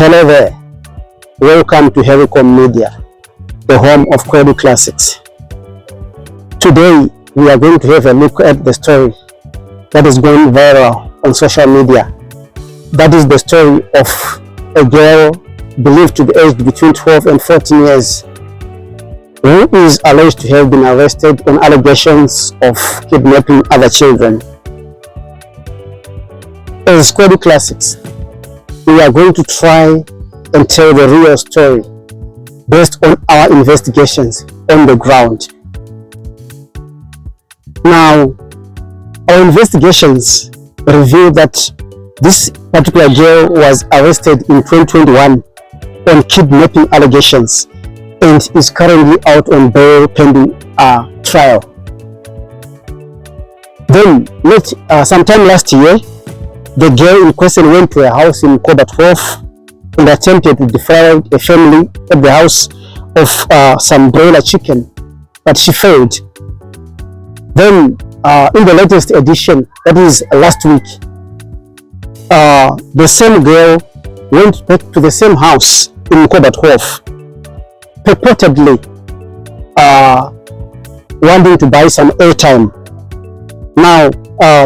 Hello there, welcome to Hericom Media, the home of Kwedu Classics. Today we are going to have a look at the story that is going viral on social media. That is the story of a girl believed to be aged between 12 and 14 years who is alleged to have been arrested on allegations of kidnapping other children. As Kwedu Classics, we are going to try and tell the real story based on our investigations on the ground. Now, our investigations reveal that this particular girl was arrested in 2021 on kidnapping allegations and is currently out on bail pending a trial. Then, sometime last year, the girl in question went to a house in Koba 12 and attempted to defraud a family at the house of some broiler chicken, but she failed. Then, in the latest edition, that is last week, the same girl went back to the same house in Koba 12, purportedly wanting to buy some airtime. Now,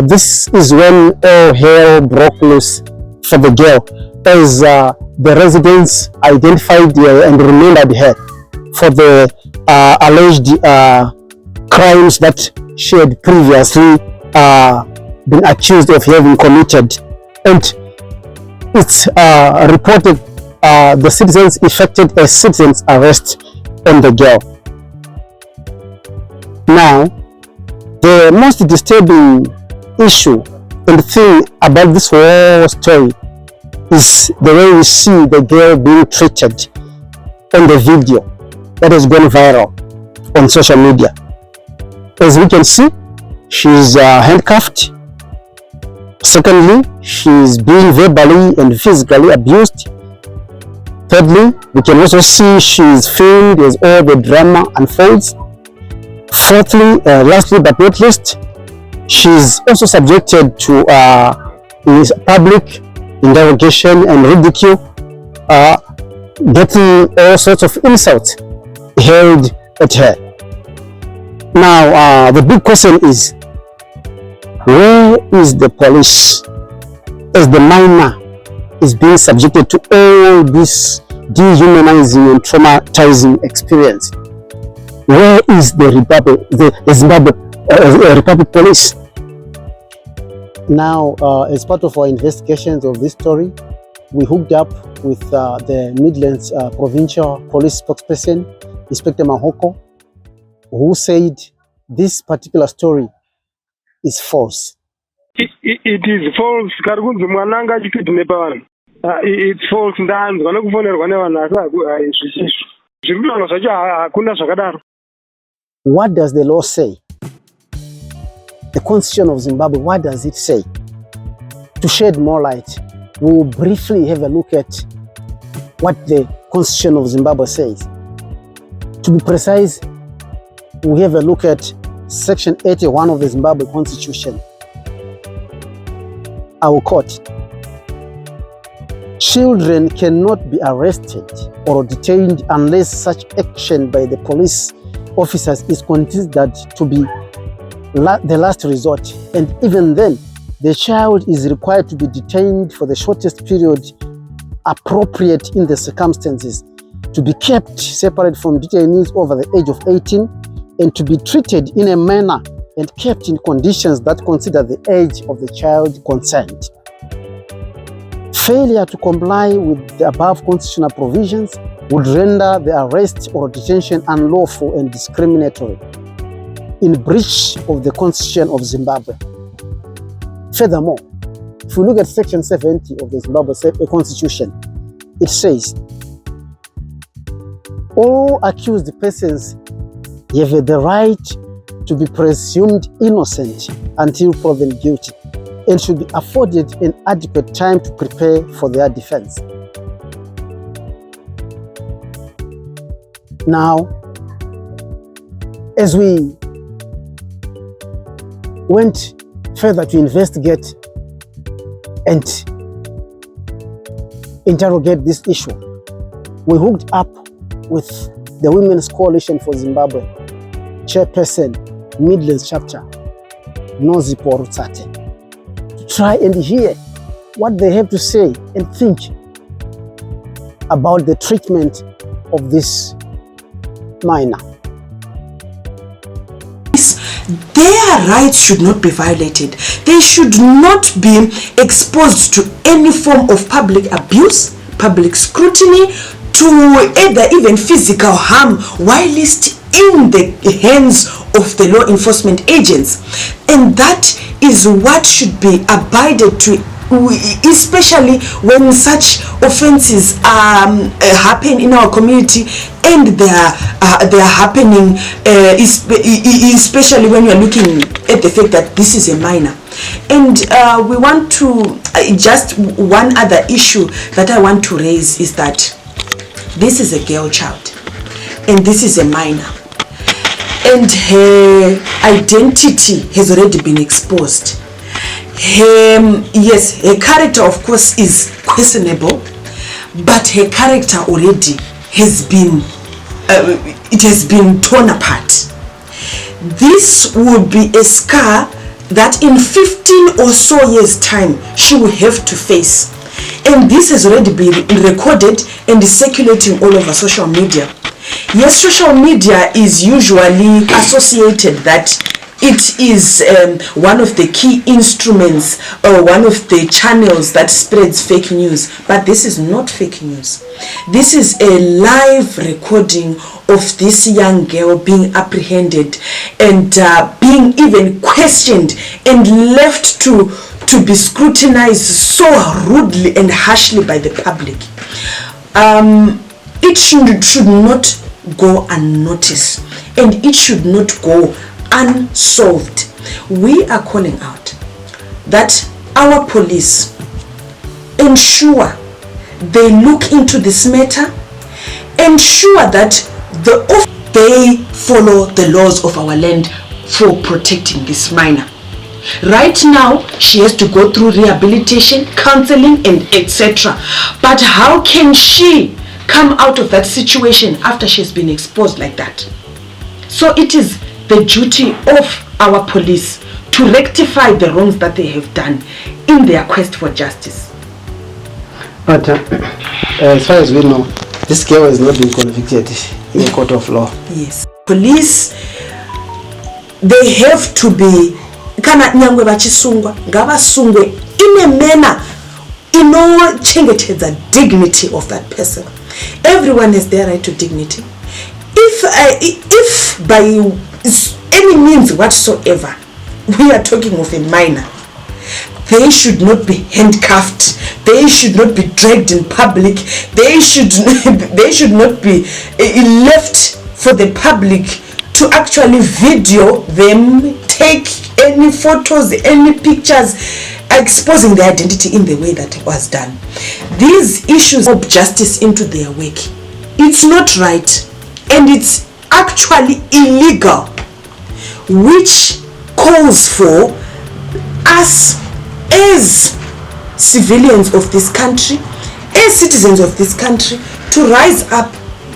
this is when all hell broke loose for the girl, as the residents identified and remembered her for the alleged crimes that she had previously been accused of having committed. And it's reported the citizens effected a citizen's arrest on the girl. Now, the most disturbing issue and thing about this whole story is the way we see the girl being treated on the video that has gone viral on social media. As we can see, she's handcuffed. Secondly, she's being verbally and physically abused. Thirdly, we can also see she's filmed as all the drama unfolds. Fourthly, lastly but not least, she's also subjected to public interrogation and ridicule, getting all sorts of insults hurled at her. Now, the big question is, where is the police as the minor is being subjected to all this dehumanizing and traumatizing experience? Where is the Zimbabwe Republic Police? Now, as part of our investigations of this story, we hooked up with the Midlands Provincial Police spokesperson, Inspector Mahoko, who said this particular story is false. It is false. It's false. What does the law say? The Constitution of Zimbabwe, what does it say? To shed more light, we will briefly have a look at what the Constitution of Zimbabwe says. To be precise, we have a look at Section 81 of the Zimbabwe Constitution. I will quote: children cannot be arrested or detained unless such action by the police officers is considered to be the last resort, and even then, the child is required to be detained for the shortest period appropriate in the circumstances, to be kept separate from detainees over the age of 18, and to be treated in a manner and kept in conditions that consider the age of the child concerned. Failure to comply with the above constitutional provisions would render the arrest or detention unlawful and discriminatory, in breach of the Constitution of Zimbabwe. Furthermore, if we look at Section 70 of the Zimbabwe Constitution, it says, all accused persons have the right to be presumed innocent until proven guilty, and should be afforded an adequate time to prepare for their defense. Now, as we went further to investigate and interrogate this issue. We hooked up with the Women's Coalition for Zimbabwe chairperson, Midlands chapter, Nozipo Rutsate, to try and hear what they have to say and think about the treatment of this minor. Their rights should not be violated. They should not be exposed to any form of public abuse, public scrutiny, to either even physical harm whilst in the hands of the law enforcement agents. And that is what should be abided to, especially when such offenses happen in our community, and they are happening especially when you are looking at the fact that this is a minor. And we want to just one other issue that I want to raise is that this is a girl child and this is a minor, and her identity has already been exposed. Yes, her character of course is questionable, but her character already has been it has been torn apart. This will be a scar that in 15 or so years time she will have to face, and this has already been recorded and is circulating all over social media. Yes, social media is usually associated that it is one of the key instruments or one of the channels that spreads fake news, but this is not fake news. This is a live recording of this young girl being apprehended and being even questioned and left to be scrutinized so rudely and harshly by the public. It should not go unnoticed, and it should not go unsolved. We are calling out that our police ensure they look into this matter, ensure that they follow the laws of our land for protecting this minor. Right now she has to go through rehabilitation, counseling and etc. But how can she come out of that situation after she's been exposed like that? So it is the duty of our police to rectify the wrongs that they have done in their quest for justice. But as far as we know, this girl has not been convicted in a court of law. Yes. Police, they have to be kana nyangwe vachisungwa ngavasungwe in a manner inochengetedza dignity of that person. Everyone has their right to dignity. If by any means whatsoever we are talking of a minor, they should not be handcuffed, they should not be dragged in public, they should not be left for the public to actually video them, take any photos, any pictures exposing their identity in the way that it was done. These issues of justice into their work, it's not right, and it's actually illegal, which calls for us as civilians of this country, as citizens of this country, to rise up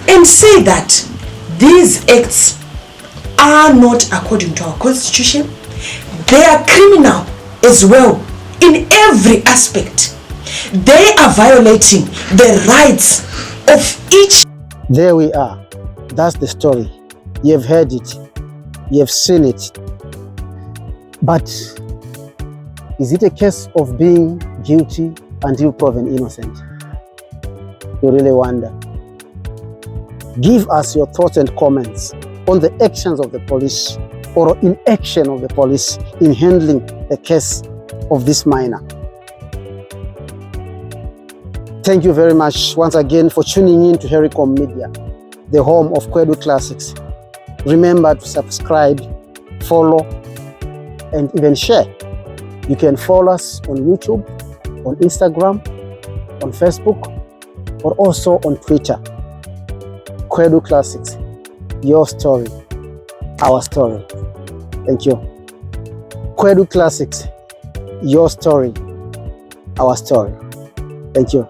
and say that these acts are not according to our constitution. They are criminal as well in every aspect. They are violating the rights of each. There we are. That's the story. You have heard it. You have seen it. But is it a case of being guilty until proven innocent? You really wonder. Give us your thoughts and comments on the actions of the police or inaction of the police in handling the case of this minor. Thank you very much once again for tuning in to Hericom Media, the home of Kwedu Classics. Remember to subscribe, follow, and even share. You can follow us on YouTube, on Instagram, on Facebook, or also on Twitter. Kwedu Classics, your story, our story. Thank you. Kwedu Classics, your story, our story. Thank you.